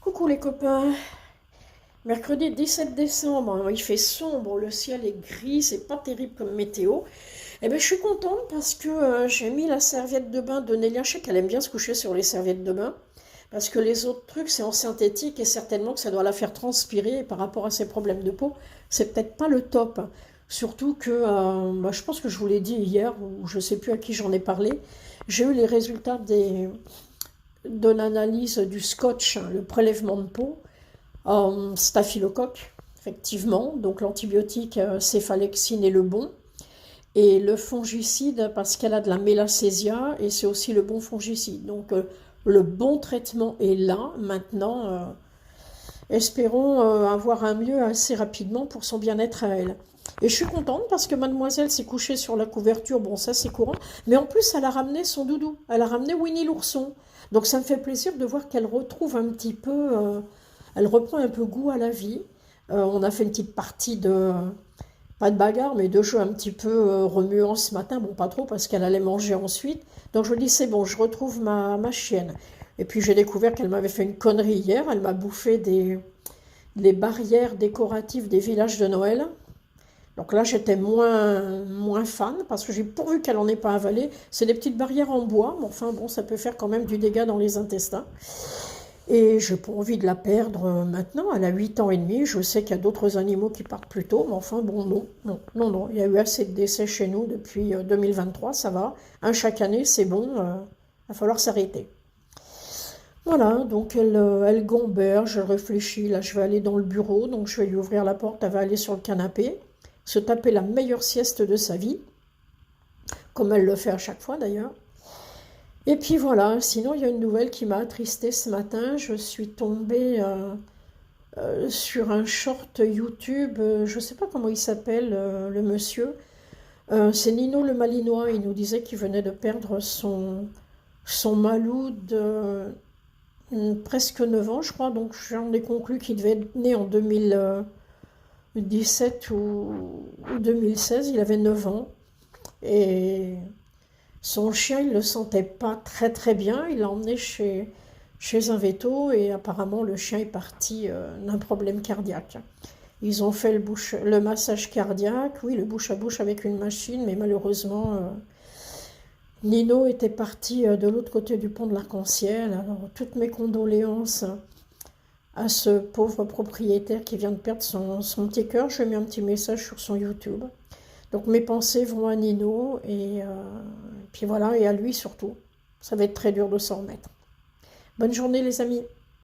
Coucou les copains, mercredi 17 décembre, il fait sombre, le ciel est gris, c'est pas terrible comme météo. Eh ben je suis contente parce que j'ai mis la serviette de bain de Nélia, je sais qu'elle aime bien se coucher sur les serviettes de bain, parce que les autres trucs c'est en synthétique et certainement que ça doit la faire transpirer et par rapport à ses problèmes de peau, c'est peut-être pas le top. Surtout que, je pense que je vous l'ai dit hier, ou je sais plus à qui j'en ai parlé, j'ai eu les résultats de l'analyse du scotch, hein, le prélèvement de peau, en staphylocoque, effectivement. Donc l'antibiotique céphalexine est le bon. Et le fongicide, parce qu'elle a de la mélacésia, et c'est aussi le bon fongicide. Donc le bon traitement est là. Maintenant, espérons avoir un mieux assez rapidement pour son bien-être à elle. Et je suis contente parce que mademoiselle s'est couchée sur la couverture, bon ça c'est courant, mais en plus elle a ramené son doudou, elle a ramené Winnie l'ourson. Donc ça me fait plaisir de voir qu'elle retrouve un petit peu, elle reprend un peu goût à la vie. On a fait une petite partie de, pas de bagarre, mais de jeu un petit peu remuant ce matin, bon pas trop parce qu'elle allait manger ensuite. Donc je me dis c'est bon, je retrouve ma chienne. Et puis j'ai découvert qu'elle m'avait fait une connerie hier, elle m'a bouffé des barrières décoratives des villages de Noël. Donc là, j'étais moins fan parce que j'ai pourvu qu'elle n'en ait pas avalé. C'est des petites barrières en bois, mais enfin bon, ça peut faire quand même du dégât dans les intestins. Et j'ai pas envie de la perdre maintenant. Elle a 8 ans et demi. Je sais qu'il y a d'autres animaux qui partent plus tôt, mais enfin bon, non, non, non, non. Il y a eu assez de décès chez nous depuis 2023, ça va. Un chaque année, c'est bon. Va falloir s'arrêter. Voilà, donc elle gamberge, je réfléchis, là je vais aller dans le bureau, donc je vais lui ouvrir la porte, elle va aller sur le canapé, se taper la meilleure sieste de sa vie, comme elle le fait à chaque fois d'ailleurs. Et puis voilà, sinon il y a une nouvelle qui m'a attristée ce matin, je suis tombée sur un short YouTube, je ne sais pas comment il s'appelle le monsieur, c'est Nino le Malinois, il nous disait qu'il venait de perdre son Malou de presque 9 ans, je crois, donc j'en ai conclu qu'il devait être né en 2017 ou 2016, il avait 9 ans. Et son chien, il ne le sentait pas très très bien, il l'a emmené chez un véto et apparemment le chien est parti d'un problème cardiaque. Ils ont fait le massage cardiaque, oui, le bouche à bouche avec une machine, mais malheureusement, Nino était parti de l'autre côté du pont de l'Arc-en-Ciel. Alors, toutes mes condoléances à ce pauvre propriétaire qui vient de perdre son petit cœur. Je lui ai mis un petit message sur son YouTube. Donc mes pensées vont à Nino et puis voilà, et à lui surtout. Ça va être très dur de s'en remettre. Bonne journée les amis.